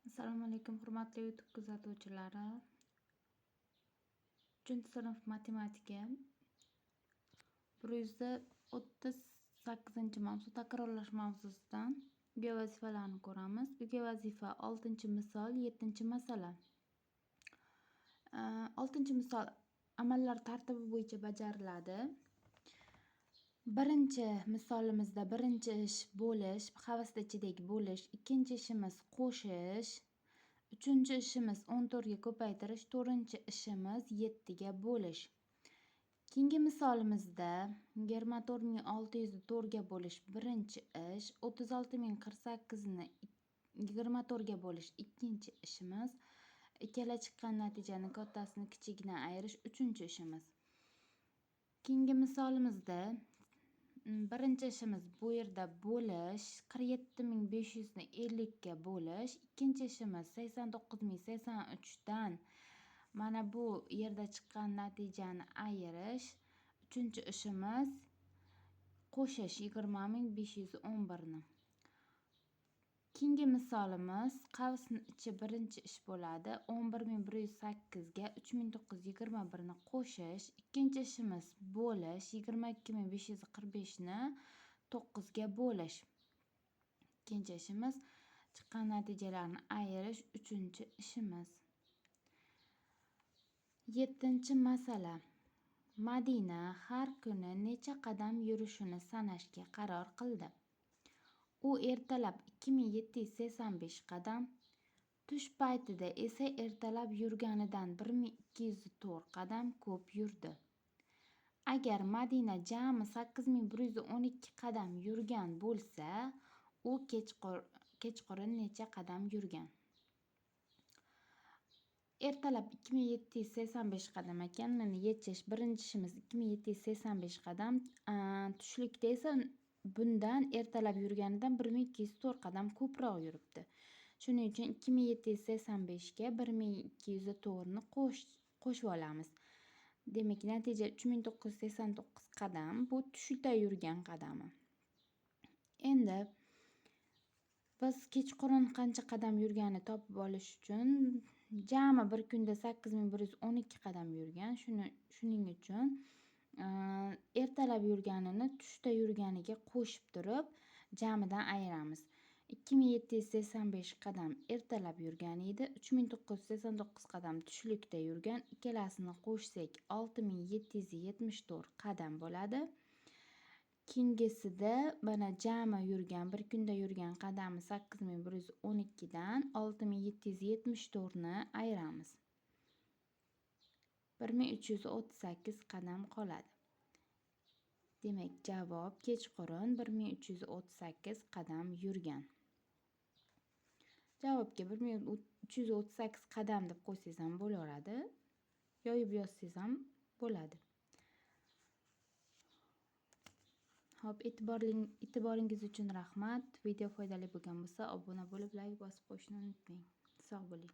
Assalomu alaykum, hurmatli YouTube kuzatuvchilari. 3-sinf matematika 138-mavzu takrorlash mavzusidan uyga vazifalarni ko'ramiz. Uyga vazifa 6-misol 7-masala. 6-misol amallar tartibi bo'yicha bajariladi. Birinchi misolimizda birinchi ish bo'lish, havasda ichidagi bo'lish, ikkinchi ishimiz qo'shish, uchinchi ishimiz 14 ga ko'paytirish, to'rtinchi ishimiz 7 ga bo'lish. Keyingi misolimizda 24604 ga bo'lish birinchi ish, 36048 ni 24 ga bo'lish ikkinchi ishimiz, ikkala chiqqan natijani kattasini kichigini ayirish uchinchi ishimiz. Keyingi misolimizda birinchi ishimiz bu yerda bo'lish, 47500 ni 50 ga bo'lish, ikkinchi ishimiz 89083 dan mana bu yerda chiqqan natijani ayirish, uchinchi ishimiz qo'shish 20511 ni. Keyingi misolimiz qavsni ichi birinchi ish bo'ladi. 11108 ga 3921 ni qo'shish, ikkinchi ishimiz bo'lish 22545 ni 9 ga bo'lish. Ikkinchi ishimiz chiqqan natijalarni ayirish, uchinchi ishimiz. 7-masala. Madina har kuni necha qadam yurishini sanashga qaror qildi. U ertalab 2785 qadam, tush paytida esa ertalab yurganidan 1204 qadam ko'p yurdi. Agar Madina jami 8112 qadam yurgan bo'lsa, u kechqurun necha qadam yurgan? Ertalab 2785 qadam ekan. Buni yechish, birinchi ishimiz 2785 qadam, tushlikda esa bundan ertalab yurganidan 1204 qadam ko'proq yuribdi. Shuning uchun 2785 ga 1204 ni qo'shib olamiz. Demak, natija 3989 qadam. Bu tushda yurgan qadami. Endi biz kechqurun qancha qadam yurganini topib olish uchun jami bir kunda 8112 qadam yurgan. Shuning uchun ertalab yurganini tushda yurganiga qo'shib turib jamidan ayiramiz. 2785 qadam ertalab yurgan edi, 3989 qadam tushlikda yurgan. Ikkalasini qo'shsak 6774 qadam bo'ladi. Keyingisida mana jami yurgan, bir kunda yurgan qadami 8112 dan 6774 ni ayiramiz. 1338 qadam qoladi. Demak, javob kechqurun 1338 qadam yurgan. Javobga 1338 qadam deb qo'ysangiz ham bo'laveradi. Yoyib yozsangiz ham bo'ladi. Xo'p, e'tiboringiz uchun rahmat. Video foydali bo'lgan bo'lsa, obuna bo'lib, like bosib qo'yishni unutmang. Sog' bo'ling.